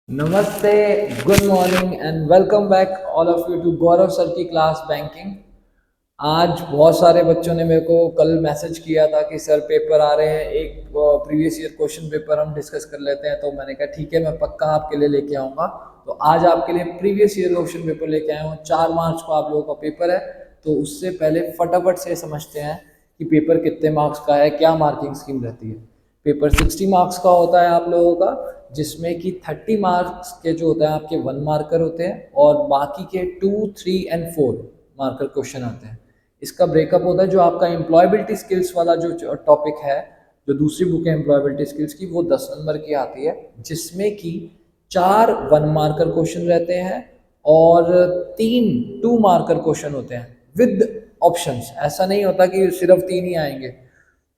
नमस्ते, good morning and welcome back all of you to Gaurav sir की class banking. आज बहुत सारे बच्चों ने मेरे को कल मैसेज किया था कि सर पेपर आ रहे हैं, एक प्रीवियस ईयर क्वेश्चन पेपर हम डिस्कस कर लेते हैं। तो मैंने कहा ठीक है, मैं पक्का आपके लिए लेके आऊँगा। तो आज आपके लिए प्रीवियस ईयर क्वेश्चन पेपर लेके आया हूँ। 4 मार्च को आप लोगों का पेपर है, तो उससे पहले फटाफट से समझते हैं कि पेपर कितने मार्क्स का है, क्या मार्किंग स्कीम रहती है। पेपर 60 मार्क्स का होता है आप लोगों का, जिसमें कि 30 मार्क्स के जो होता है आपके 1 मार्कर होते हैं और बाकी के 2, 3 एंड 4 मार्कर क्वेश्चन आते हैं। इसका ब्रेकअप होता है, जो आपका एम्प्लॉयबिलिटी स्किल्स वाला जो टॉपिक है, जो दूसरी बुक है एम्प्लॉयबिलिटी स्किल्स की, वो 10 नंबर की आती है, जिसमें कि 4 1 मार्कर क्वेश्चन रहते हैं और 3 2 मार्कर क्वेश्चन होते हैं विद ऑप्शंस। ऐसा नहीं होता कि सिर्फ 3 ही आएंगे,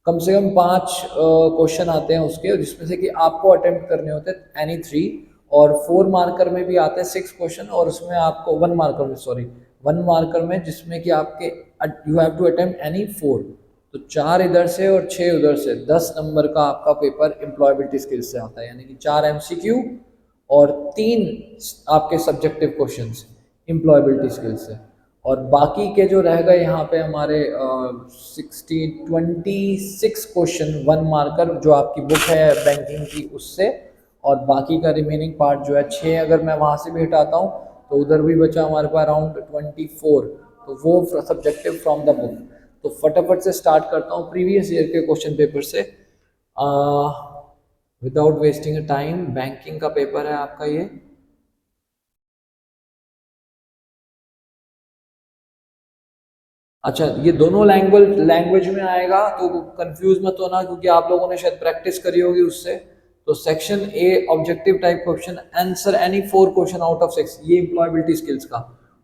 कम से कम 5 क्वेश्चन आते हैं उसके, जिसमें से कि आपको अटेम्प्ट करने होते हैं एनी 3। और 4 मार्कर में भी आते हैं 6 क्वेश्चन, और उसमें आपको 1 मार्कर में, सॉरी 1 मार्कर में, जिसमें कि आपके you have to attempt any 4। तो 4 इधर से और 6 उधर से, 10 नंबर का आपका पेपर एम्प्लॉयबिलिटी स्किल्स से आता है, यानी कि 4 MCQ और 3 आपके सब्जेक्टिव क्वेश्चंस एम्प्लॉयबिलिटी स्किल्स से। और बाकी के जो रह गए यहाँ पे हमारे 26 क्वेश्चन 1 मार्कर, जो आपकी बुक है बैंकिंग की उससे, और बाकी का रिमेनिंग पार्ट जो है 6, अगर मैं वहाँ से भी हटाता हूँ तो उधर भी बचा हमारे पास अराउंड 24, तो वो सब्जेक्टिव फ्रॉम द बुक। तो फटाफट से स्टार्ट करता हूँ प्रीवियस ईयर के क्वेश्चन पेपर से, विदाउट वेस्टिंग टाइम। बैंकिंग का पेपर है आपका ये। अच्छा, ये दोनों लैंग्वेज में आएगा, तो कंफ्यूज मत होना, क्योंकि आप लोगों ने शायद प्रैक्टिस करी होगी उससे। तो section A objective type question, answer any 4 question out of 6, ये एम्प्लॉयबिलिटी स्किल्स का।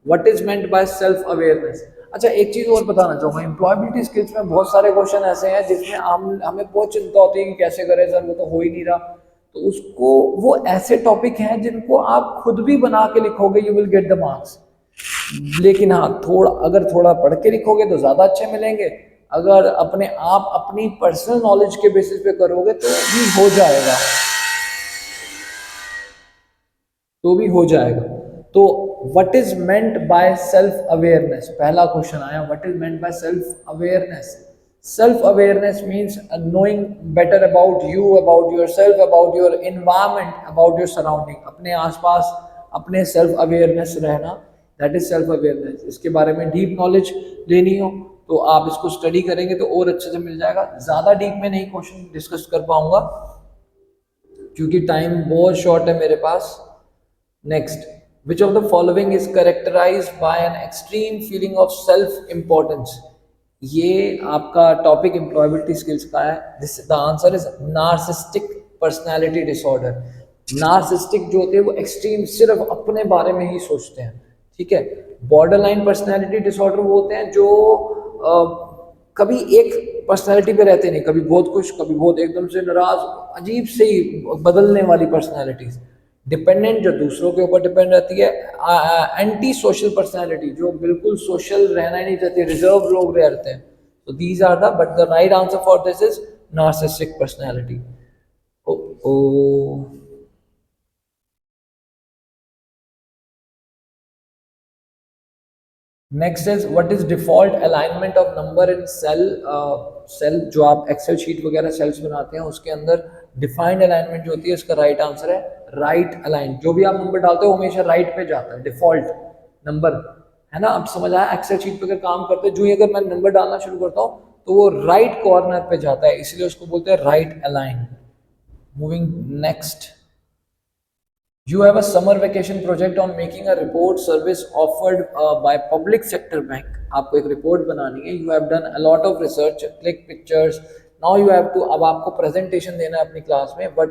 What is meant by self awareness. अच्छा, एक चीज और बताना चाहूंगा, एम्प्लॉयबिलिटी स्किल्स में बहुत सारे क्वेश्चन ऐसे हैं जिसमें हमें बहुत चिंता होती है कि कैसे करें सर, वो तो हो ही नहीं रहा। तो उसको, वो ऐसे टॉपिक हैं जिनको आप खुद भी बना के लिखोगे, you will get the marks. लेकिन हाँ, अगर थोड़ा पढ़ के लिखोगे तो ज़्यादा अच्छे मिलेंगे। अगर अपने आप अपनी पर्सनल नॉलेज के बेसिस पे करोगे तो भी हो जाएगा, तो भी हो जाएगा। तो what is meant by self awareness, पहला क्वेश्चन आया, what is meant by self awareness. Self awareness means knowing better about you, about your self, about your environment, about your surrounding, अपने आसपास अपने सेल्फ अवेयरनेस रहना, that is self awareness. इसके बारे में deep knowledge लेनी हो तो आप इसको स्टडी करेंगे तो और अच्छे से मिल जाएगा। ज़्यादा डीप में नहीं क्वेश्चन डिस्कस कर पाऊंगा क्योंकि टाइम बहुत शॉर्ट है मेरे पास। Next, which of the following is characterized by an extreme feeling of self importance. ये आपका टॉपिक एम्प्लॉयबिलिटी स्किल्स का है। This the answer is narcissistic personality disorder. Narcissistic जो होते हैं वो एक्सट्रीम, सिर्फ अपने बारे में ही सोचते हैं, ठीक है। बॉर्डर लाइन पर्सनैलिटी डिसऑर्डर वो होते हैं जो कभी एक पर्सनैलिटी पे रहते नहीं, कभी बहुत खुश, कभी बहुत एकदम से नाराज, अजीब से ही बदलने वाली पर्सनैलिटीज। डिपेंडेंट, जो दूसरों के ऊपर डिपेंड रहती है। एंटी सोशल पर्सनैलिटी, जो बिल्कुल सोशल रहना ही नहीं चाहती, रिजर्व लोग रहते हैं। तो these are the, but the right answer for this is narcissistic personality. Oh, oh, next is what is default alignment of number in cell. Cell, जो आप एक्सेल शीट वगैरह सेल्स बनाते हैं उसके अंदर डिफाइंड अलाइनमेंट जो होती है, इसका राइट आंसर है राइट अलाइन। जो भी आप नंबर डालते हो हमेशा राइट पे जाता है डिफॉल्ट नंबर, है ना। अब समझ आया, एक्सेल शीट पे अगर काम करते हैं, जो ही अगर मैं नंबर डालना शुरू करता हूँ तो वो राइट कॉर्नर पे जाता है, इसलिए उसको बोलते हैं right align. Moving next, you have a summer vacation project on making a report service offered by public sector bank. आपको एक रिपोर्ट बनानी है, you have done a lot of research, click pictures, now you have to, अब आपको presentation देना है अपनी class में, what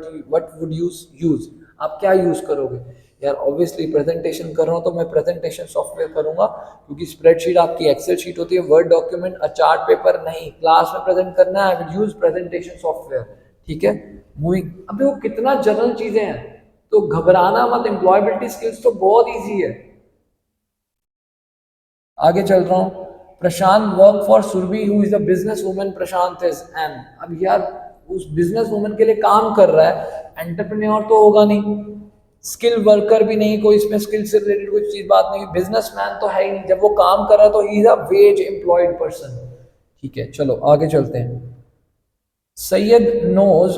would you use, आप क्या यूज करोगे। यार ऑब्वियसली प्रेजेंटेशन कर रहा हूँ तो मैं प्रेजेंटेशन सॉफ्टवेयर करूंगा, क्योंकि स्प्रेडशीट आपकी एक्सेल शीट होती है, वर्ड डॉक्यूमेंट, अ चार्ट पेपर नहीं, क्लास में प्रेजेंट करना है, I will use presentation software, ठीक है। मूविंग, अबे वो कितना जनरल चीजें हैं, तो घबराना मत, एम्प्लॉयबिलिटी स्किल्स तो बहुत इजी है। आगे चल रहा हूँ, Prashant work for Surabhi who is the business woman, Prashant is an. अब यार उस बिजनेस वुमन के लिए काम कर रहा है, एंटरप्रेन्योर तो होगा नहीं, स्किल वर्कर भी नहीं, कोई इसमें स्किल से रिलेटेड कोई चीज बात नहीं, बिजनेसमैन तो है ही नहीं, जब वो काम कर रहा है तो he is a wage employed person. ठीक है, चलो आगे चलते हैं। Syed knows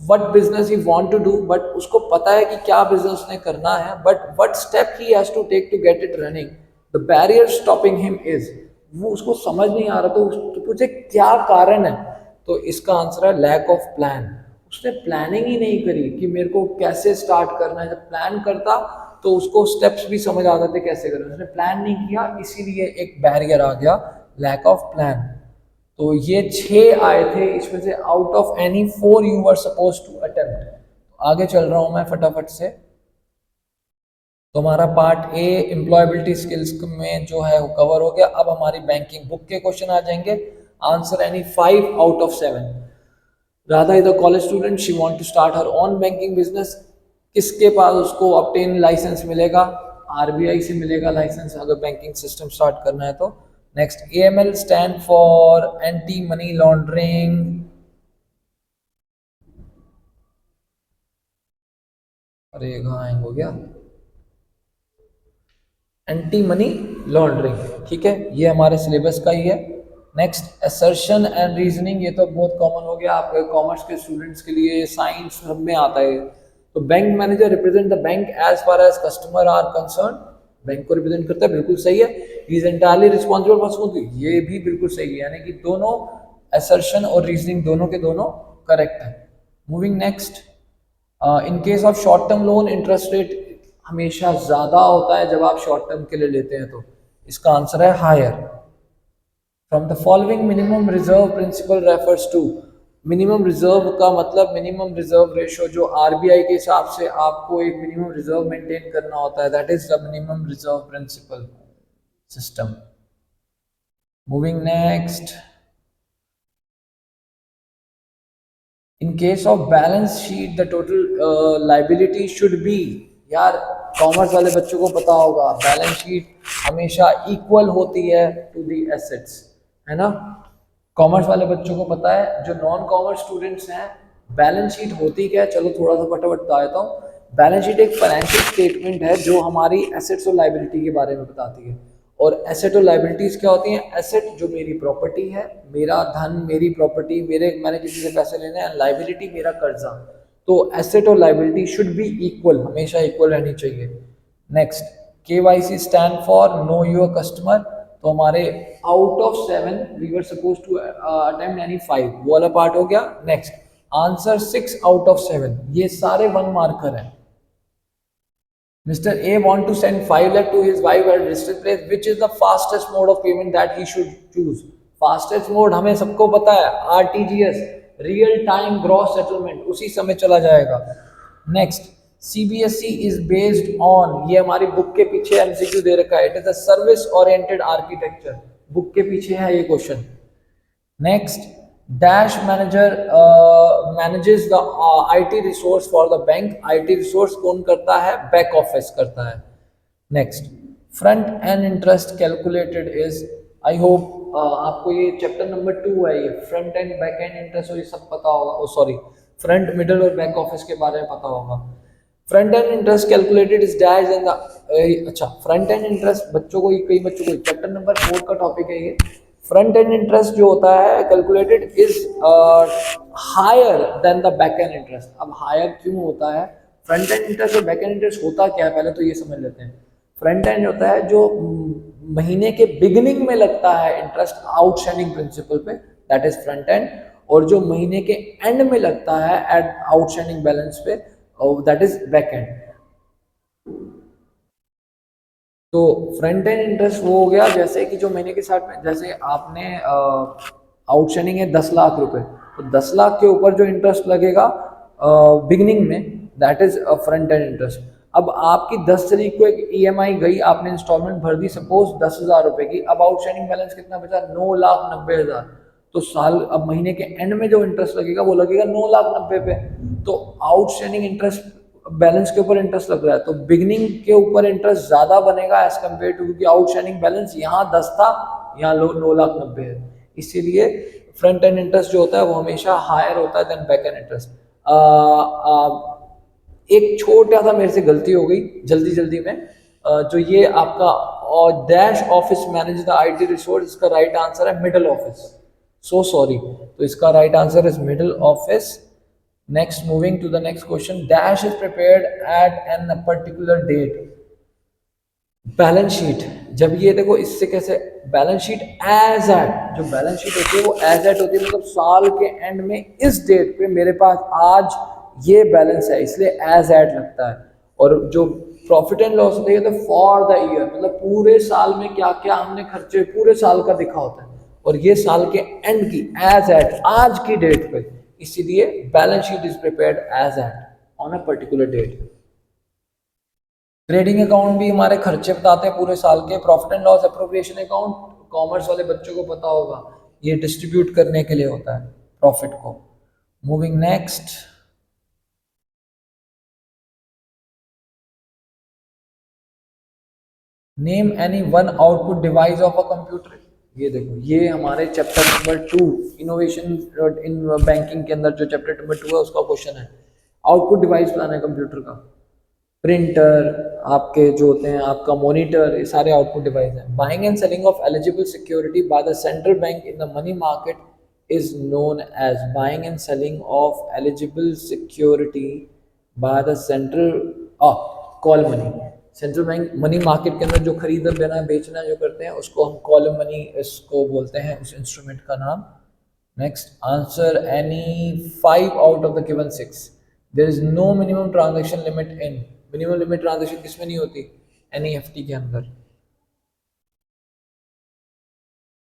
what business he want to do, but उसको पता है कि क्या बिजनेस उसने करना है, but what step he has to take to get it running, the barrier stopping him is, वो उसको समझ नहीं आ रहा, तो तुझे क्या कारण है, तो इसका आंसर है लैक ऑफ प्लान। उसने प्लानिंग ही नहीं करी कि मेरे को कैसे स्टार्ट करना है, जब प्लान करता तो उसको स्टेप्स भी समझ आते थे कैसे करना, उसने प्लान नहीं किया, इसीलिए एक बैरियर आ गया, लैक ऑफ प्लान। तो ये 6 आए थे, इसमें से out of any 4 you were suppose to attempt. आगे चल रहा हूं मैं फटाफट से। तो हमारा पार्ट ए एम्प्लॉयबिलिटी स्किल्स में जो है वो कवर हो गया। अब हमारी बैंकिंग बुक के क्वेश्चन आ जाएंगे। Answer any 5 out of 7। Radha is a college student, she want to start her own banking business. किसके पास उसको ऑब्टेन लाइसेंस मिलेगा? आरबीआई से मिलेगा लाइसेंस, अगर बैंकिंग सिस्टम स्टार्ट करना है तो। Next, AML stand for anti money laundering. अरे कहाँ हैंग हो गया? एंटी मनी लॉन्ड्रिंग, ठीक है, ये हमारे सिलेबस का ही है। नेक्स्ट, असर्शन एंड रीजनिंग, ये तो बहुत कॉमन हो गया आपके कॉमर्स के स्टूडेंट्स के लिए, साइंस सब में आता है। तो bank manager represent the bank as far as customer are concern, bank को रिप्रेजेंट करता है, बिल्कुल सही है। He is entirely responsible for smooth, ये भी बिल्कुल सही है, यानी कि दोनों असर्शन और रीजनिंग दोनों के दोनों करेक्ट है। Moving next, in case of short term loan interest rate हमेशा ज़्यादा होता है जब आप शॉर्ट टर्म के लिए लेते हैं, तो इसका आंसर है higher. From the following minimum reserve principle refers to, minimum reserve का मतलब मिनिमम रिजर्व रेशो, जो आरबीआई के हिसाब से आपको एक मिनिमम रिजर्व मेंटेन करना होता है, that is the minimum reserve principle system. Moving next, in case of balance sheet the total liability should be, यार कॉमर्स वाले बच्चों को पता होगा बैलेंस शीट हमेशा इक्वल होती है टू दी एसेट्स, है ना। कॉमर्स वाले बच्चों को पता है, जो नॉन कॉमर्स स्टूडेंट्स हैं, बैलेंस शीट होती क्या है, चलो थोड़ा सा फटाफट बता देता हूँ। बैलेंस शीट एक फाइनेंशियल स्टेटमेंट है जो हमारी एसेट्स और लाइबिलिटी के बारे में बताती है। और एसेट और लाइबिलिटीज क्या होती हैं? एसेट जो मेरी प्रॉपर्टी है, मेरा धन, मेरी प्रॉपर्टी, मैंने किसी से पैसे लेने हैं, लाइबिलिटी मेरा कर्जा। तो एसेट और लाइबिलिटी शुड बी इक्वल, हमेशा इक्वल रहनी चाहिए। Next, KYC stand for know your customer. तो हमारे out of 7 we were suppose to attempt any 5, वो वाला पार्ट हो गया। नेक्स्ट, आंसर 6 आउट ऑफ 7, ये सारे 1 मार्कर हैं। Mr. A want to send 5 lakh to his wife at a distant place. Which is the fastest mode of payment that he should choose? Fastest mode हमें सबको पता है, RTGS, real time gross settlement, उसी समय चला जाएगा। Next, CBSE is based on, ये हमारी बुक के पीछे MCQ दे रखा है, it is a service oriented architecture, book के पीछे है ये question. Next, dash manager manages the IT resource for the bank, IT resource कौन करता है? बैक ऑफिस करता है। Next, front end interest calculated is, I hope आपको ये चैप्टर नंबर 2 है, ये front end back end interest और ये सब पता होगा, ओ सॉरी, फ्रंट मिडल और बैक ऑफिस के बारे में पता होगा। Front end interest calculated is dash in the, अच्छा फ्रंट एंड इंटरेस्ट बच्चों को, कई बच्चों को चैप्टर नंबर 4 का टॉपिक है ये। फ्रंट एंड इंटरेस्ट जो होता है calculated is higher than the back end interest. अब हायर क्यों होता है? फ्रंट एंड इंटरेस्ट और बैक एंड इंटरेस्ट होता क्या है, पहले तो ये समझ लेते हैं। फ्रंट एंड होता है जो महीने के बिगिनिंग में लगता है इंटरेस्ट आउटस्टैंडिंग प्रिंसिपल पे, दैट इज फ्रंट एंड। और जो महीने के एंड में लगता है एट आउटस्टैंडिंग बैलेंस पे, दैट इज बैक एंड। तो फ्रंट एंड इंटरेस्ट वो हो गया जैसे कि जो महीने के साथ में, जैसे आपने आउटस्टैंडिंग है 10 लाख रुपए, तो 10 लाख के ऊपर जो इंटरेस्ट लगेगा बिगिनिंग में, that is front end interest. अब आपकी 10 तारीख को एक ईएमआई गई, आपने इंस्टॉलमेंट भर दी सपोज 10,000 रुपए की, अब आउटस्टैंडिंग बैलेंस कितना बचा? 9,90,000। तो साल, अब महीने के एंड में जो इंटरेस्ट लगेगा वो लगेगा 9,90,000 पे। तो आउटस्टैंडिंग इंटरेस्ट बैलेंस के ऊपर इंटरेस्ट लग रहा है, तो बिगनिंग के ऊपर इंटरेस्ट ज्यादा बनेगा एज कम्पेयर टू, क्योंकि आउटस्टैंडिंग बैलेंस यहाँ 10 था, यहाँ 9,90,000 है, इसीलिए फ्रंट एंड इंटरेस्ट जो होता है वो हमेशा हायर होता है देन बैक एंड इंटरेस्ट। एक छोटा सा मेरे से गलती हो गई जल्दी जल्दी में, जो ये आपका और dash office manage the IT resource, इसका राइट आंसर है मिडल ऑफिस, सो सॉरी। तो इसका right answer is middle office. Next, moving to the next question, dash is prepared at an particular date. Balance sheet, जब ये देखो इससे कैसे, balance sheet as at, जो बैलेंस शीट होती है वो एज एट होती है, मतलब साल के एंड में इस डेट पे मेरे पास आज ये बैलेंस है, इसलिए एज एट लगता है। और जो प्रॉफिट एंड लॉस होती है तो फॉर द ईयर, मतलब पूरे साल में क्या क्या हमने खर्चे पूरे साल का दिखा होता है, और ये साल के एंड की एज एट आज की डेट पे, इसीलिए balance sheet is prepared as at on a particular date. Trading account भी हमारे खर्चे बताते हैं पूरे साल के। Profit and loss appropriation account commerce वाले बच्चों को पता होगा, ये डिस्ट्रीब्यूट करने के लिए होता है प्रॉफिट को। Moving next, name any one output device of a computer. ये देखो, ये हमारे chapter number 2 innovation in banking के अंदर जो चैप्टर नंबर 2 है उसका क्वेश्चन है। आउटपुट डिवाइस बनाना है कंप्यूटर का, प्रिंटर आपके जो होते हैं, आपका मॉनिटर, ये सारे आउटपुट डिवाइस हैं। Buying and selling of eligible security by the central bank in the money market is known as, buying and selling of eligible security by the central call money. Central bank money market के अंदर जो खरीदना देना बेचना जो करते हैं उसको हम कॉल मनी इसको बोलते हैं, उस इंस्ट्रूमेंट का नाम। Next, answer any 5 out of the given 6। There is no minimum transaction limit in, minimum limit transaction किसमें नहीं होती, एनईएफटी के अंदर।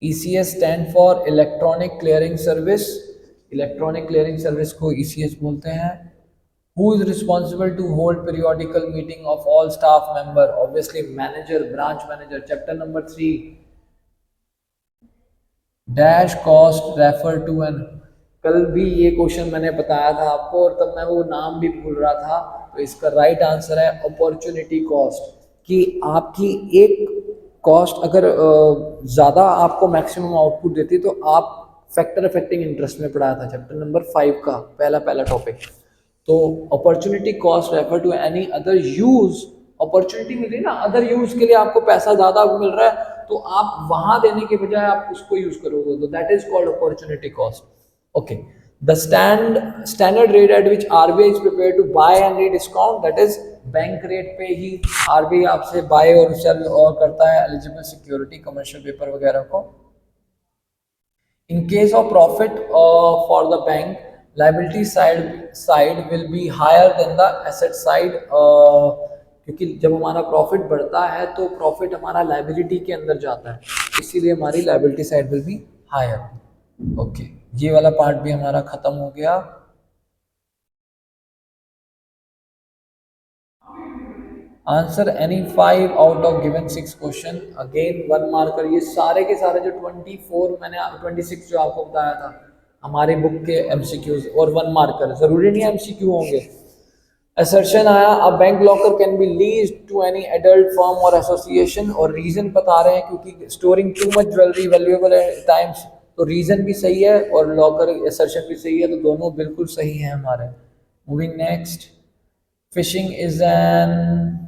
ECS stand for electronic clearing service, electronic clearing service को ईसीएस बोलते हैं। Who is responsible to hold periodical meeting of all staff member, obviously manager, branch manager. Chapter number 3, dash cost refer to an, कल भी ये question मैंने बताया था आपको और तब मैं वो नाम भी भूल रहा था, तो इसका राइट आंसर है अपॉर्चुनिटी कॉस्ट। कि आपकी एक कॉस्ट अगर ज़्यादा आपको मैक्सिमम आउटपुट देती तो आप फैक्टर अफेक्टिंग इंटरेस्ट में पढ़ाया था चैप्टर नंबर 5 का पहला टॉपिक। तो opportunity cost refer to any other use, opportunity मिल रही ना, अदर यूज के लिए आपको पैसा ज़्यादा मिल रहा है तो आप वहां देने के बजाय आप उसको यूज करोगे, तो that is called opportunity cost. Okay, the standard rate at which RBI is prepared to buy and rediscount, that is bank rate पे ही RBI आपसे बाय और सेल और करता है एलिजिबल सिक्योरिटी, कमर्शियल पेपर वगैरह को। In case of profit for the bank, liability side will be higher than the asset side, क्योंकि जब हमारा प्रॉफिट बढ़ता है तो प्रॉफिट हमारा लाइबिलिटी के अंदर जाता है, इसीलिए हमारी liability side will be higher. Okay, ये वाला पार्ट भी हमारा खत्म हो गया। Answer any 5 out of given 6 question, again 1 marker. ये सारे के सारे जो 24 मैंने 26 जो आपको बताया था हमारे बुक के एमसीक्यूज और 1 मार्कर, जरूरी नहीं एमसीक्यू होंगे। असर्शन आया, a bank locker can be leased to any adult firm और एसोसिएशन, और रीजन बता रहे हैं क्योंकि storing too much jewellery valuable times, तो रीजन भी सही है और लॉकर असर्शन भी सही है, तो दोनों बिल्कुल सही है हमारे। Moving next, phishing is an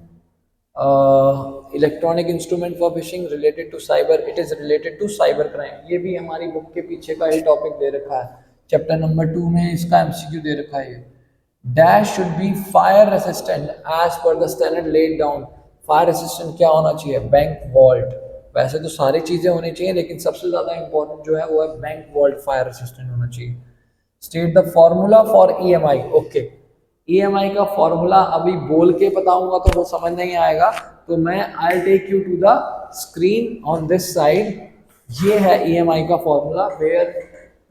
electronic instrument for phishing related to cyber, it is related to cyber crime. ये भी हमारी बुक के पीछे का ही टॉपिक दे रखा है, चैप्टर नंबर 2 में इसका एमसीक्यू दे रखा है। Dash should be fire resistant as per the standard laid down. Fire resistant क्या होना चाहिए, बैंक वॉल्ट। वैसे तो सारी चीजें होनी चाहिए लेकिन सबसे ज्यादा इंपॉर्टेंट जो है वो है बैंक वॉल्ट फायर रेसिस्टेंट होना चाहिए। State the formula for EMI. Okay, EMI का फॉर्मूला अभी बोल के बताऊंगा तो वो समझ नहीं आएगा, तो मैं I take you to the screen on this side. ये है ईएमआई का formula, where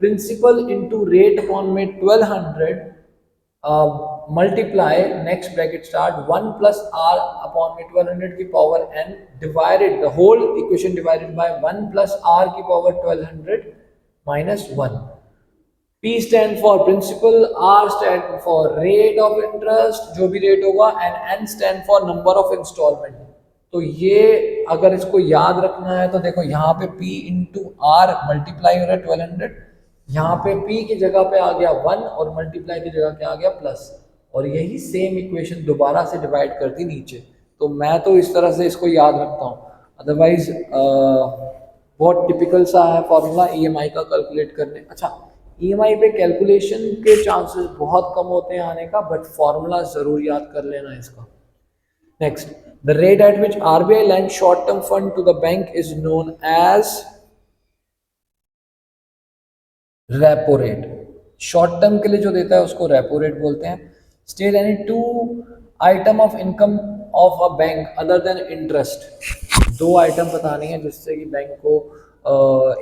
principal into rate upon में 1200 multiply next bracket start 1 plus R upon में 1200 की power n divided the whole equation divided by 1 plus R की power 1200 minus 1। P stand for principal, R stand for rate of interest जो भी rate होगा, and N stand for number of instalment. तो ये अगर इसको याद रखना है तो देखो यहाँ पे P इंटू आर मल्टीप्लाई हो रहा है 1200, यहाँ पे P की जगह पे आ गया 1 और मल्टीप्लाई की जगह क्या आ गया प्लस। और यही सेम इक्वेशन दोबारा से डिवाइड कर दी नीचे। तो मैं तो इस तरह से इसको याद रखता हूँ। अदरवाइज बहुत टिपिकल सा है फॉर्मूला ईएमआई का कैलकुलेट करने। अच्छा, ईएमआई पे कैलकुलेशन के चांसेस बहुत कम होते हैं आने का, बट फॉर्मूला जरूर याद कर लेना इसका। Next, the rate at which RBI lend short term fund to the bank is known as repo rate. Short term के लिए जो देता है उसको रेपो रेट बोलते हैं। State any two item of income of a bank other than interest. दो item बतानी है जिससे कि बैंक को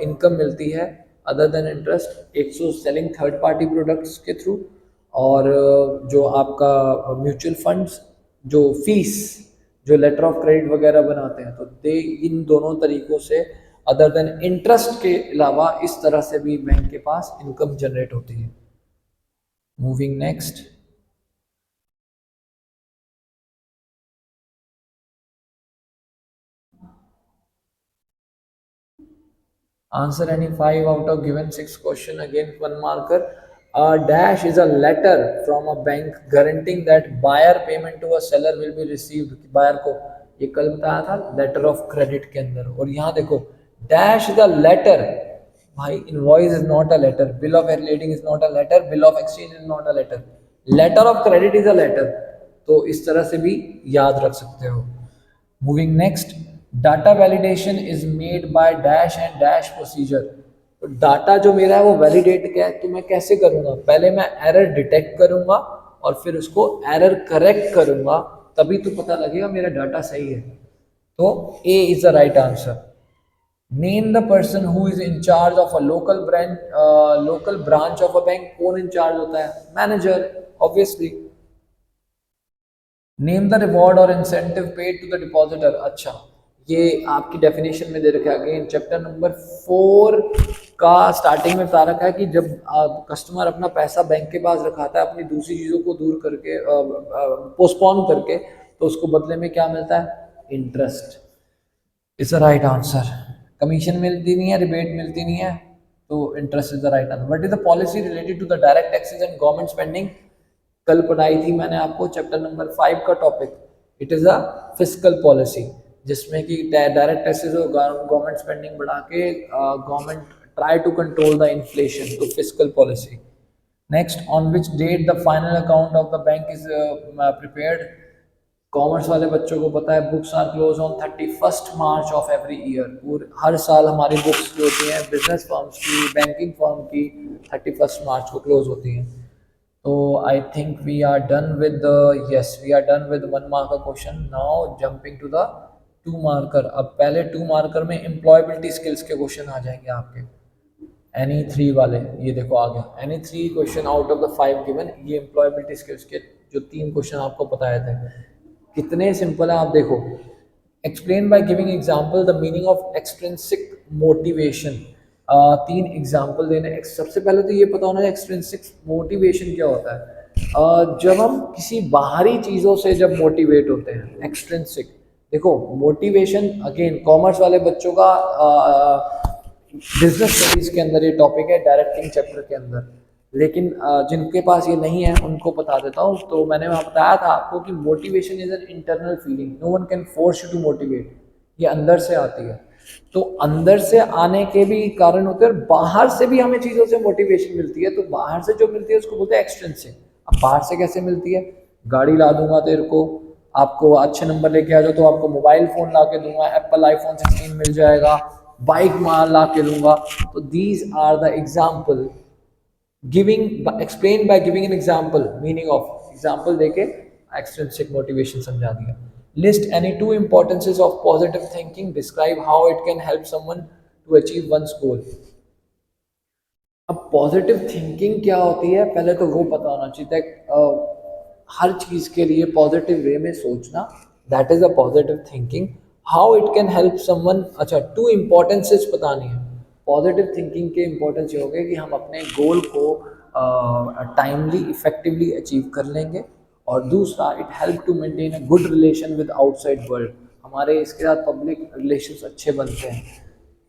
इनकम मिलती है अदर देन इंटरेस्ट। एक तो सेलिंग थर्ड पार्टी प्रोडक्ट्स के थ्रू, और जो आपका म्यूचुअल फंड्स जो फीस जो लेटर ऑफ क्रेडिट वगैरह बनाते हैं, तो दे इन दोनों तरीकों से अदर देन इंटरेस्ट के अलावा इस तरह से भी बैंक के पास इनकम जनरेट होती है। Moving next, answer any 5 out of given 6 question, again 1 marker. A dash is a letter from a bank guaranteeing that buyer payment to a seller will be received। Buyer को ये कल बताया था letter of credit के अंदर, और यहाँ देखो डैश इज अ लेटर। भाई invoice is not a letter, bill of lading is not a letter, bill of exchange is not a letter, letter of credit is a letter. तो इस तरह से भी याद रख सकते हो। Moving next, data validation is made by dash and dash procedure. तो डाटा जो मेरा है वो वैलिडेट क्या है, तो मैं कैसे करूँगा, पहले मैं एरर डिटेक्ट करूँगा और फिर उसको एरर करेक्ट करूँगा, तभी तो पता लगेगा मेरा डाटा सही है। तो A is the right answer. Name the person who is in charge of a local branch of a bank. कौन इंचार्ज होता है, manager obviously. Name the reward और incentive paid to the depositor. अच्छा, ये आपकी डेफिनेशन में दे रखा है अगेन चैप्टर नंबर 4 का स्टार्टिंग में बता रखा है कि जब कस्टमर अपना पैसा बैंक के पास रखाता है अपनी दूसरी चीज़ों को दूर करके पोस्टपोन करके, तो उसको बदले में क्या मिलता है, interest is the right answer. Commission मिलती नहीं है, रिबेट मिलती नहीं है, तो interest is the right answer. What is the policy related to the direct taxes and government spending. कल पढ़ाई थी मैंने आपको चैप्टर नंबर 5 का topic. It is a fiscal policy, जिसमें कि डायरेक्ट टैक्सेस और गवर्नमेंट स्पेंडिंग बढ़ा के government try to control the inflation, तो fiscal policy. Next, on which date the final account of the bank is prepared. Commerce वाले बच्चों को पता है books are close on 31 March of every year. हर साल हमारी बुक्स जो होती हैं बिजनेस फर्म्स की, बैंकिंग फर्म की, 31 मार्च को क्लोज होती हैं। तो I think we are done with yes we are done with 1 marker question. Now jumping to the 2 marker. अब पहले 2 मार्कर में एम्प्लॉयबिलिटी स्किल्स के क्वेश्चन आ जाएंगे आपके, एनी 3 वाले। ये देखो आ गया any 3 question out of the 5 given. ये एम्प्लॉयबिलिटी स्किल्स के जो 3 क्वेश्चन आपको बताए थे, कितने सिंपल है आप देखो। Explain by giving example the meaning of extrinsic motivation. 3 example देने। सबसे पहले तो ये पता होना चाहिए एक्सट्रिंसिक मोटिवेशन क्या होता है। जब हम किसी बाहरी चीज़ों से जब मोटिवेट होते हैं, एक्सट्रिंसिक। देखो मोटिवेशन अगेन कॉमर्स वाले बच्चों का बिजनेस स्टडीज के अंदर ये टॉपिक है, डायरेक्टिंग चैप्टर के अंदर। लेकिन जिनके पास ये नहीं है उनको बता देता हूँ। तो मैंने वहाँ बताया था आपको कि motivation is an internal feeling, no one can force you to motivate. ये अंदर से आती है। तो अंदर से आने के भी कारण होते हैं और बाहर से भी हमें चीज़ों से मोटिवेशन मिलती है। तो बाहर से जो मिलती है उसको बोलते हैं एक्सट्रिंसिक। अब बाहर से कैसे मिलती है, गाड़ी ला दूंगा तेरे को, आपको अच्छे नंबर लेके आ जाओ तो आपको मोबाइल फ़ोन ला के दूंगा, एप्पल आईफोन 16 मिल जाएगा, बाइक मार ला के दूंगा। तो these are the example. Giving explain by giving an example, meaning of example देके एक्सट्रिंसिक मोटिवेशन समझा दिया। List any 2 importances of positive thinking, describe how it can help someone to achieve one's goal. अब positive thinking क्या होती है पहले तो वो पता होना चाहिए। हर चीज़ के लिए पॉजिटिव वे में सोचना, that is a positive thinking. How it can help someone, अच्छा 2 इम्पोर्टेंसेस बतानी है। पॉजिटिव थिंकिंग के इम्पोर्टेंस ये हो गए कि हम अपने गोल को टाइमली इफेक्टिवली अचीव कर लेंगे, और दूसरा it help to maintain a good relation with outside world. हमारे इसके साथ पब्लिक रिलेशंस अच्छे बनते हैं।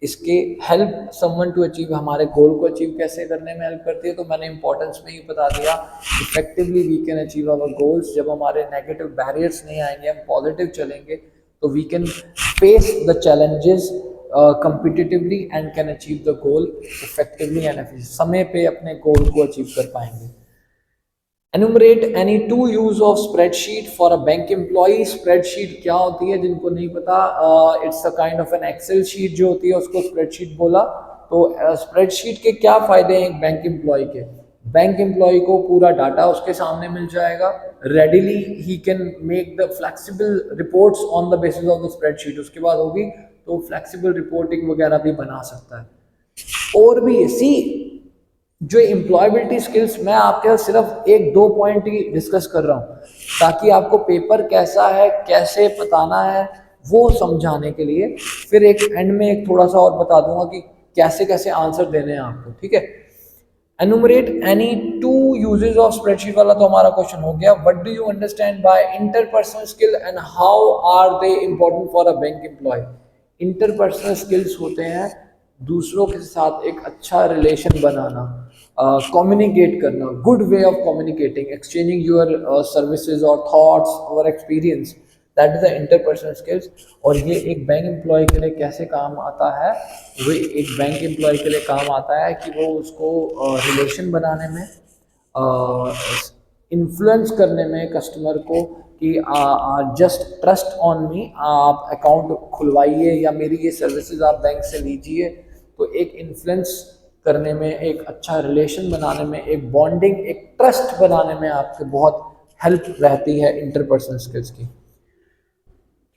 इसके हेल्प समवन टू अचीव, हमारे गोल को अचीव कैसे करने में हेल्प करती है, तो मैंने इंपॉर्टेंस में ही बता दिया। Effectively we can achieve our goals, जब हमारे नेगेटिव बैरियर्स नहीं आएंगे, हम पॉजिटिव चलेंगे, तो we can face the challenges competitively and can achieve the goal effectively and efficiently, समय पे अपने गोल को अचीव कर पाएंगे। Enumerate any two use of spreadsheet for a bank employee. Spreadsheet क्या होती है, जिनको नहीं पता, it's a kind of an Excel sheet जो होती है, उसको स्प्रेडशीट बोला। तो स्प्रेडशीट के क्या फायदे हैं एक बैंक एम्प्लॉय के? बैंक एम्प्लॉय को पूरा डाटा उसके सामने मिल जाएगा, readily he can make the flexible reports on the basis of the spreadsheet. उसके बाद होगी तो फ्लेक्सिबल रिपोर्टिंग वगैरह भी बना सकता है। और भी सी जो एम्प्लॉयबिलिटी स्किल्स, मैं आपके साथ सिर्फ एक दो पॉइंट ही डिस्कस कर रहा हूँ ताकि आपको पेपर कैसा है, कैसे बताना है, वो समझाने के लिए। फिर एक एंड में एक थोड़ा सा और बता दूंगा कि कैसे कैसे आंसर देने हैं आपको, ठीक है। Enumerate any two uses of spreadsheet वाला तो हमारा क्वेश्चन हो गया। What do you understand by interpersonal skill and how are they important for a bank employee? Interpersonal skills होते हैं दूसरों के साथ एक अच्छा रिलेशन बनाना, कम्युनिकेट करना, good way of communicating, exchanging your services और थॉट्स और experience, that is the interpersonal skills. और ये एक बैंक एम्प्लॉय के लिए कैसे काम आता है? वो एक बैंक एम्प्लॉय के लिए काम आता है कि वो उसको रिलेशन बनाने में, इन्फ्लुएंस करने में कस्टमर को कि जस्ट ट्रस्ट ऑन मी, आप अकाउंट खुलवाइए या मेरी ये सर्विसेज आप बैंक से लीजिए। तो एक इन्फ्लुएंस करने में, एक अच्छा रिलेशन बनाने में, एक बॉन्डिंग, एक ट्रस्ट बनाने में आपके बहुत हेल्प रहती है इंटरपर्सनल स्किल्स की।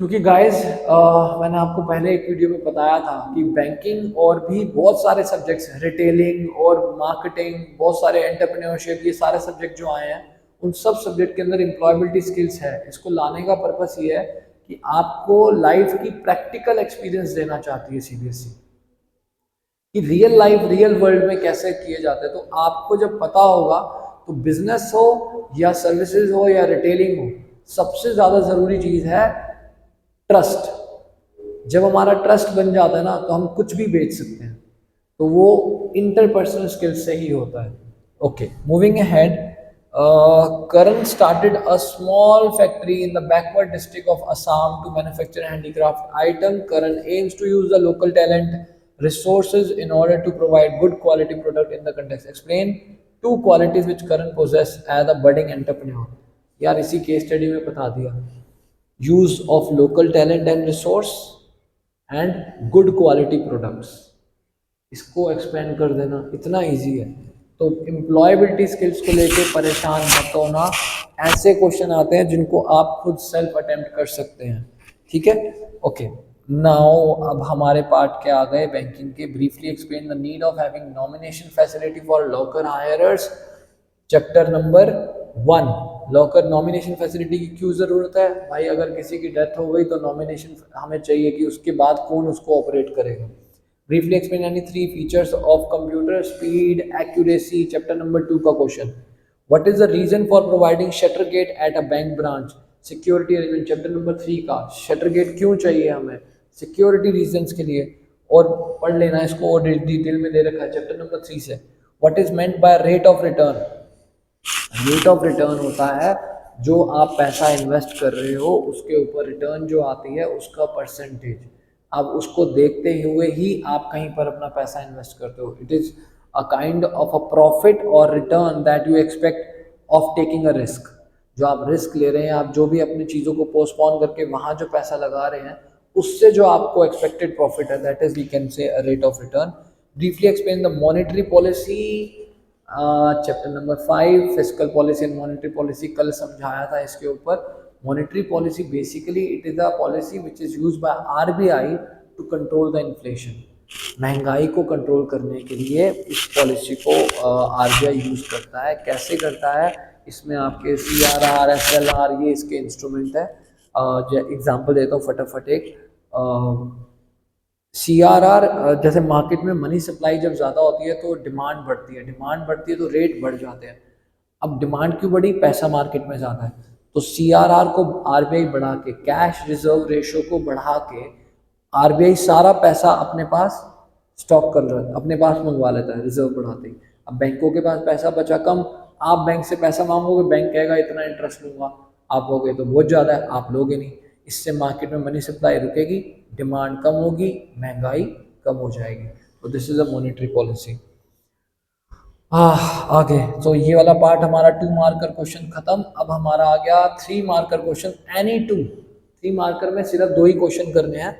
क्योंकि गाइस मैंने आपको पहले एक वीडियो में बताया था कि बैंकिंग और भी बहुत सारे सब्जेक्ट्स हैं, रिटेलिंग और मार्केटिंग, बहुत सारे एंटरप्रेन्योरशिप, ये सारे सब्जेक्ट जो आए हैं, उन सब सब्जेक्ट के अंदर एम्प्लॉयबिलिटी स्किल्स है। इसको लाने का पर्पस ये है कि आपको लाइफ की प्रैक्टिकल एक्सपीरियंस देना चाहती है सीबीएसई, कि रियल लाइफ, रियल वर्ल्ड में कैसे किए जाते हैं। तो आपको जब पता होगा तो बिजनेस हो या सर्विसेज हो या रिटेलिंग हो, सबसे ज़्यादा ज़रूरी चीज़ है ट्रस्ट। जब हमारा ट्रस्ट बन जाता है ना, तो हम कुछ भी बेच सकते हैं। तो वो इंटरपर्सनल स्किल्स से ही होता है। Okay, moving ahead, Karan started a small factory in the backward district of Assam to manufacture handicraft item. Karan aims to use the local talent resources in order to provide good quality product in the context. Explain two qualities which Karan possess as a budding entrepreneur. यार इसी case study में बता दिया, use of local talent and resource and good quality products। इसको expand कर देना इतना easy है। तो एम्प्लॉयबिलिटी स्किल्स को लेके परेशान मत होना, ऐसे क्वेश्चन आते हैं जिनको आप खुद सेल्फ अटेम्प्ट कर सकते हैं, ठीक है। ओके, नाउ अब हमारे पार्ट के आ गए बैंकिंग के। Briefly explain the need of having nomination facility for locker hirers. Chapter number 1, locker nomination facility की क्यों ज़रूरत है भाई? अगर किसी की डेथ हो गई तो नॉमिनेशन हमें चाहिए कि उसके बाद कौन उसको ऑपरेट करेगा। Briefly explain any 3 features of computer: speed, accuracy. Chapter number 2 का question. What is the reason for providing shutter gate at a bank branch? Security arrangement। Chapter number 3 का shutter gate क्यों चाहिए हमें? Security reasons के लिए। और पढ़ लेना इसको, और डिटेल में दे रखा है चैप्टर नंबर 3 से। What is meant by rate of return? Rate of return होता है जो आप पैसा इन्वेस्ट कर रहे हो उसके ऊपर रिटर्न जो आती है उसका परसेंटेज। अब उसको देखते हुए ही आप कहीं पर अपना पैसा इन्वेस्ट करते हो। It is a kind of a profit और return that you expect of taking a risk. जो आप रिस्क ले रहे हैं, आप जो भी अपनी चीज़ों को पोस्टपोन करके वहाँ जो पैसा लगा रहे हैं, उससे जो आपको एक्सपेक्टेड प्रॉफिट है, that is we can say a rate of return. Briefly explain the monetary policy. Chapter number 5, fiscal policy and monetary policy, कल समझाया था इसके ऊपर। Monetary policy basically it is a policy which is used by RBI to control the inflation. महंगाई को control करने के लिए इस पॉलिसी को आरबीआई यूज़ करता है। कैसे करता है? इसमें आपके CRR, SLR, ये इसके इंस्ट्रूमेंट है। एग्जाम्पल देता हूँ फटाफट एक। CRR, जैसे मार्केट में मनी सप्लाई जब ज़्यादा होती है तो डिमांड बढ़ती है, डिमांड बढ़ती है तो रेट बढ़ जाते हैं। अब डिमांड क्यों बढ़ी? पैसा मार्केट में ज़्यादा है, तो CRR को आरबीआई बढ़ा के, कैश रिजर्व रेशो को बढ़ा के, आरबीआई सारा पैसा अपने पास स्टॉक कर रहा है, अपने पास मंगवा लेता है रिजर्व बढ़ाते ही। अब बैंकों के पास पैसा बचा कम, आप बैंक से पैसा मांगोगे, बैंक कहेगा इतना इंटरेस्ट लूंगा, आप लोगे तो बहुत ज़्यादा है, आप लोगे नहीं। इससे मार्केट में मनी सप्लाई रुकेगी, डिमांड कम होगी, महंगाई कम हो जाएगी। तो this is a monetary policy. आगे तो ये वाला पार्ट हमारा 2 मार्कर क्वेश्चन खत्म। अब हमारा आ गया 3 मार्कर क्वेश्चन, एनी 2। 3 मार्कर में सिर्फ 2 ही क्वेश्चन करने हैं।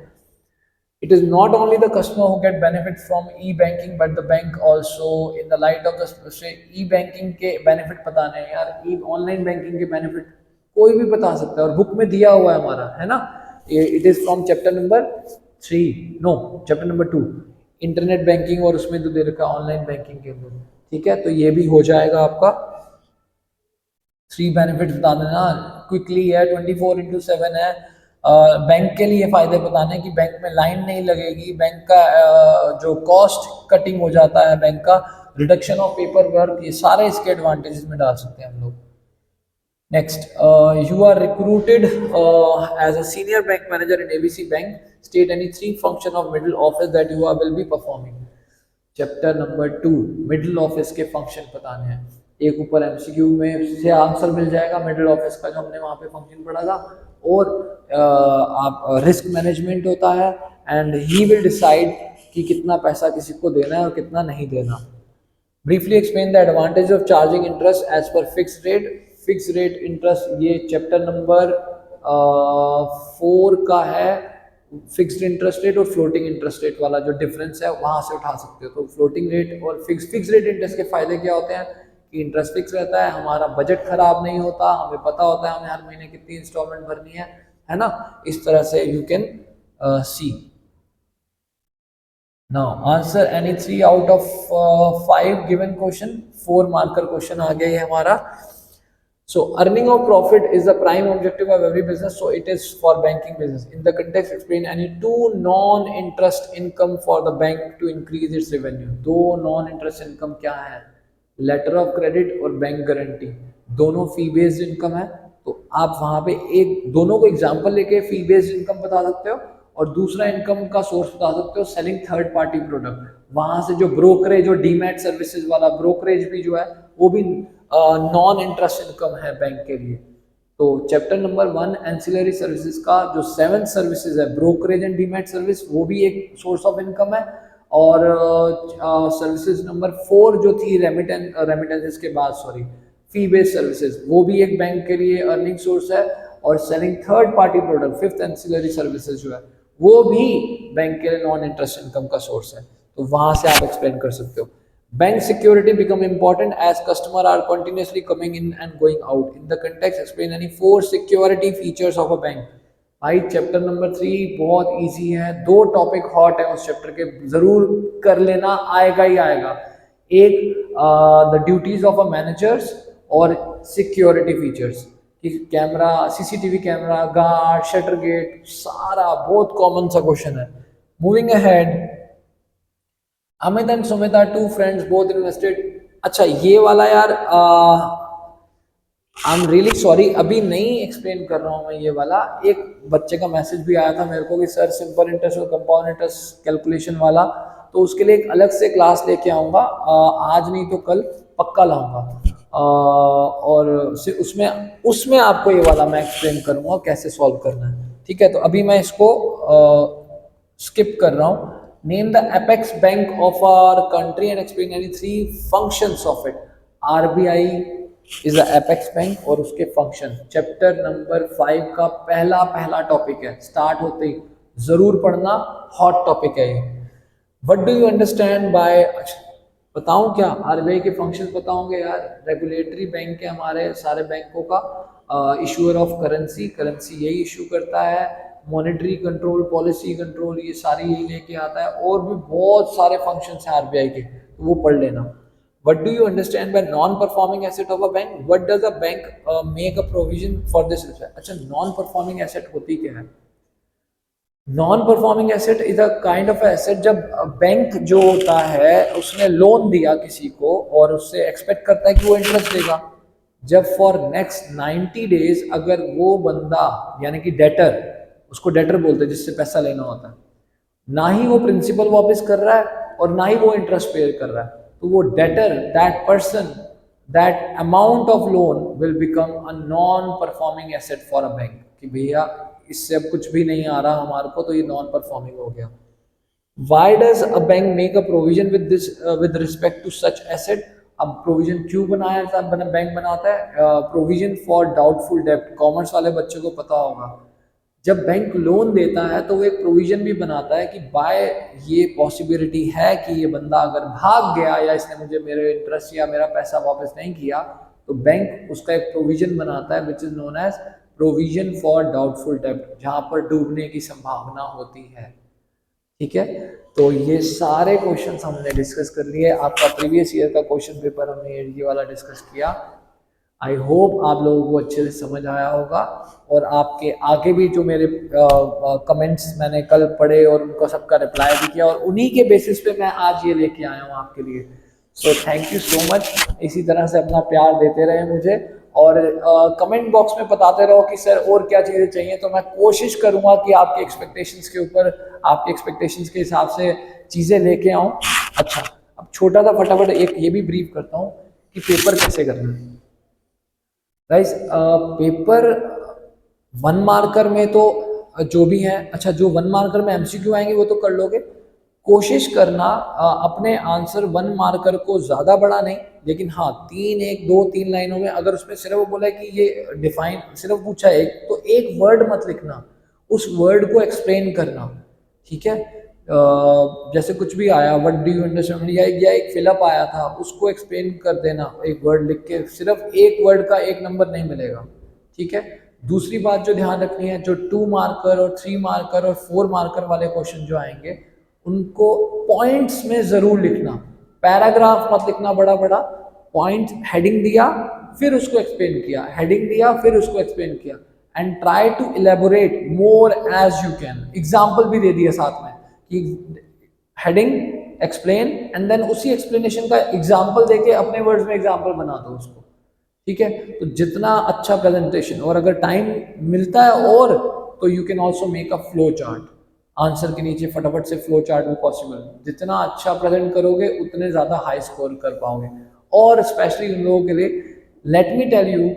It is not only the customer who get benefit from e-banking, but the bank also, in the light of the say e-banking के benefit बताने हैं यार, ऑनलाइन बैंकिंग के benefit कोई भी बता सकता है और बुक में दिया हुआ है हमारा, है ना। It is from chapter number 3, no chapter number 2, internet banking, और उसमें तो दे रखा है ऑनलाइन बैंकिंग के अंदर। ठीक है, तो ये भी हो जाएगा आपका। 3 बेनिफिट बता देना क्विकली है, 24/7 है। बैंक के लिए फायदे बताने कि बैंक में लाइन नहीं लगेगी, बैंक का जो कॉस्ट कटिंग हो जाता है, बैंक का रिडक्शन ऑफ पेपर वर्क, ये सारे इसके एडवांटेजेस में डाल सकते हैं हम लोग। Next, you are recruited as a senior bank manager in ABC bank, state any 3 function of middle office that you are will be performing. Chapter number 2 middle office के फंक्शन बताने हैं। एक ऊपर एमसीक्यू में से आंसर मिल जाएगा middle office का, जो हमने वहाँ पे फंक्शन पढ़ा था। और आप रिस्क मैनेजमेंट होता है, एंड ही विल डिसाइड कि कितना पैसा किसी को देना है और कितना नहीं देना। Briefly explain the advantage of charging interest as per fix rate. Fix rate interest ये चैप्टर नंबर 4 का है। फिक्स्ड इंटरेस्ट रेट और फ्लोटिंग इंटरेस्ट रेट वाला जो डिफरेंस है वहां से उठा सकते हो। तो फ्लोटिंग रेट और फिक्स रेट इंटरेस्ट के फायदे क्या होते हैं कि इंटरेस्ट फिक्स रहता है, हमारा बजट खराब नहीं होता, हमें पता होता है हमें हर महीने कितनी इंस्टॉलमेंट भरनी है ना। इस तरह से you can see. Now answer any 3 out of 5 given question. 4 marker question आ गया है हमारा। So earning of profit is the prime objective of every business. So it is for banking business. In the context, explain any 2 non-interest income for the bank to increase its revenue. 2 non-interest income क्या है? Letter of credit और bank guarantee. दोनों fee based income है। तो आप वहाँ पे एक दोनों को एग्जाम्पल लेके fee based income बता सकते हो, और दूसरा इनकम का सोर्स बता सकते हो सेलिंग थर्ड पार्टी प्रोडक्ट। वहां से जो ब्रोकरेज और डीमैट सर्विसेज वाला ब्रोकरेज भी जो है वो भी नॉन इंटरेस्ट इनकम है बैंक के लिए। तो चैप्टर नंबर 1 एंसिलरी सर्विसेज का जो 7 सर्विसेज है, ब्रोकरेज एंड डीमैट सर्विस, वो भी एक सोर्स ऑफ इनकम है। और सर्विसेज नंबर 4 जो थी रेमिटेंसेस के बाद, सॉरी, फी बेस्ड सर्विसेज, वो भी एक बैंक के लिए अर्निंग सोर्स है। और selling third party product 5th ancillary services जो है वो भी बैंक के लिए नॉन इंटरेस्ट इनकम का सोर्स है। तो वहां से आप एक्सप्लेन कर सकते हो। Bank security become important as customer are continuously coming in and going out. In the context, explain any 4 security features of a bank. भाई चैप्टर नंबर 3 बहुत इजी है। 2 टॉपिक हॉट है उस चैप्टर के, जरूर कर लेना, आएगा ही आएगा। एक the duties of a managers और security features, camera, CCTV camera, guard, shutter gate, सारा बहुत कॉमन सा क्वेश्चन है। Moving ahead, Amit and Sumita 2 friends both invested. अच्छा ये वाला यार आई एम रियली सॉरी, अभी नहीं एक्सप्लेन कर रहा हूँ मैं ये वाला। एक बच्चे का मैसेज भी आया था मेरे को कि सर सिंपल इंटरेस्ट और कंपाउंड इंटरेस्ट कैलकुलेशन वाला, तो उसके लिए एक अलग से क्लास लेके आऊँगा, आज नहीं तो कल पक्का लाऊंगा। और उसमें आपको ये वाला मैं एक्सप्लेन करूँगा कैसे सॉल्व करना है। ठीक है, तो अभी मैं इसको स्किप कर रहा हूँ। Name the apex bank of our country and explain any 3 functions of it. RBI is the apex bank और उसके फंक्शन। चैप्टर नंबर 5 का पहला टॉपिक है, स्टार्ट होते ही जरूर पढ़ना, हॉट टॉपिक है ये। What do you understand by, बताऊं क्या, आरबीआई के फंक्शंस बताऊंगे यार। रेगुलेटरी बैंक है हमारे सारे बैंकों का, इशूअर ऑफ करेंसी यही इशू करता है, मॉनेटरी कंट्रोल, पॉलिसी कंट्रोल, ये सारी यही लेके आता है, और भी बहुत सारे फंक्शंस हैं आरबीआई के, तो वो पढ़ लेना। What do you understand by non-performing asset of a bank? What does a bank make a provision for this? अच्छा, non-performing asset होती क्या है? Non-performing asset is a kind of asset जब बैंक जो होता है उसने लोन दिया किसी को और उससे एक्सपेक्ट करता है कि वो इंटरेस्ट देगा। जब फॉर नेक्स्ट 90 डेज अगर वो बंदा यानी कि डेटर, उसको डेटर बोलते हैं जिससे पैसा लेना होता है, ना ही वो प्रिंसिपल वापस कर रहा है और ना ही वो इंटरेस्ट पे कर रहा है, तो वो debtor, that person, that amount of loan will become a non performing asset for a bank, कि भैया इससे अब कुछ भी नहीं आ रहा हमारे को, तो ये नॉन परफॉर्मिंग हो गया। Why does a bank make a provision with this with respect to such asset? अब प्रोविजन क्यों बनाया था, बैंक बनाता है? प्रोविजन फॉर डाउटफुल डेब्ट, कॉमर्स वाले बच्चों को पता होगा, जब बैंक लोन देता है तो वो एक प्रोविजन भी बनाता है कि बाय ये पॉसिबिलिटी है कि ये बंदा अगर भाग गया या इसने मुझे मेरे इंटरेस्ट या मेरा पैसा वापस नहीं किया, तो बैंक उसका एक प्रोविजन बनाता है which is known as provision for doubtful डेब्ट, जहां पर डूबने की संभावना होती है। ठीक है, तो ये सारे क्वेश्चंस हमने डिस्कस कर लिए। आपका प्रीवियस ईयर का क्वेश्चन पेपर हमने ये वाला डिस्कस किया। आई होप आप लोगों को अच्छे से समझ आया होगा, और आपके आगे भी जो मेरे कमेंट्स मैंने कल पढ़े और उनको सबका रिप्लाई भी किया, और उन्हीं के बेसिस पे मैं आज ये लेके आया हूँ आपके लिए। So thank you so much, इसी तरह से अपना प्यार देते रहे मुझे, और कमेंट बॉक्स में बताते रहो कि सर और क्या चीज़ें चाहिए, तो मैं कोशिश करूँगा कि आपके एक्सपेक्टेशंस के ऊपर, आपके एक्सपेक्टेशंस के हिसाब से चीज़ें लेके आऊँ। अच्छा, अब छोटा सा फटाफट एक ये भी ब्रीफ करता हूँ कि पेपर कैसे करना है। गाइस, पेपर 1 मार्कर में तो जो भी है, अच्छा जो 1 मार्कर में एमसीक्यू आएंगे वो तो कर लोगे। कोशिश करना अपने आंसर 1 मार्कर को ज़्यादा बड़ा नहीं, लेकिन हाँ 3 लाइनों में, अगर उसमें सिर्फ वो बोला है कि ये डिफाइन सिर्फ पूछा है तो एक वर्ड मत लिखना, उस वर्ड को एक्सप्लेन करना। ठीक है, जैसे कुछ भी आया, व्हाट डू यू अंडरस्टैंड, या एक फिलअप आया था उसको एक्सप्लेन कर देना एक वर्ड लिख के, सिर्फ एक वर्ड का 1 नंबर नहीं मिलेगा। ठीक है, दूसरी बात जो ध्यान रखनी है, जो 2 मार्कर और 3 मार्कर और 4 मार्कर वाले क्वेश्चन जो आएंगे उनको पॉइंट्स में जरूर लिखना, पैराग्राफ मत लिखना बड़ा बड़ा, पॉइंट, हेडिंग दिया फिर उसको एक्सप्लेन किया, हेडिंग दिया फिर उसको एक्सप्लेन किया, and try to elaborate more as you can. Example भी दे दिया साथ में कि हेडिंग, एक्सप्लेन, एंड देन उसी एक्सप्लेनेशन का एग्जाम्पल देके अपने वर्ड्स में एग्जाम्पल बना दो उसको। ठीक है, तो जितना अच्छा प्रेजेंटेशन, और अगर टाइम मिलता है और तो you can also make a flow chart, answer के नीचे फटाफट से फ्लो चार्ट भी पॉसिबल। जितना अच्छा प्रेजेंट करोगे उतने ज़्यादा हाई स्कोर कर पाओगे, और स्पेशली उन लोगों के लिए, let me tell you,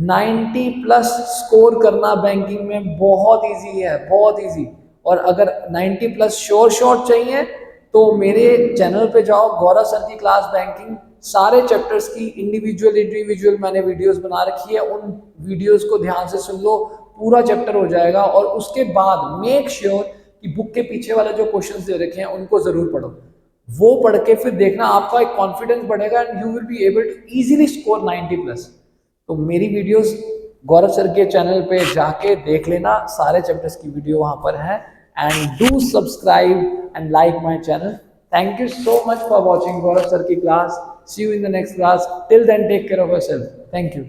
90+ score करना बैंकिंग में बहुत इजी है, बहुत इजी। और अगर 90+ श्योर चाहिए तो मेरे चैनल पे जाओ, गौरव सर की क्लास बैंकिंग, सारे चैप्टर्स की इंडिविजुअल मैंने वीडियोस बना रखी है, उन वीडियोस को ध्यान से सुन लो, पूरा चैप्टर हो जाएगा। और उसके बाद मेक श्योर कि बुक के पीछे वाले जो क्वेश्चंस दे रखे हैं उनको जरूर पढ़ो, वो पढ़ के फिर देखना आपका एक कॉन्फिडेंस बढ़ेगा, and you will be able to easily score 90+। तो मेरी वीडियोस गौरव सर के चैनल पे जाके देख लेना, सारे चैप्टर्स की वीडियो वहां पर है, and do subscribe and like my channel. Thank you so much for watching Gaurav sir की क्लास। See you in the next class, till then take care of yourself. Thank you.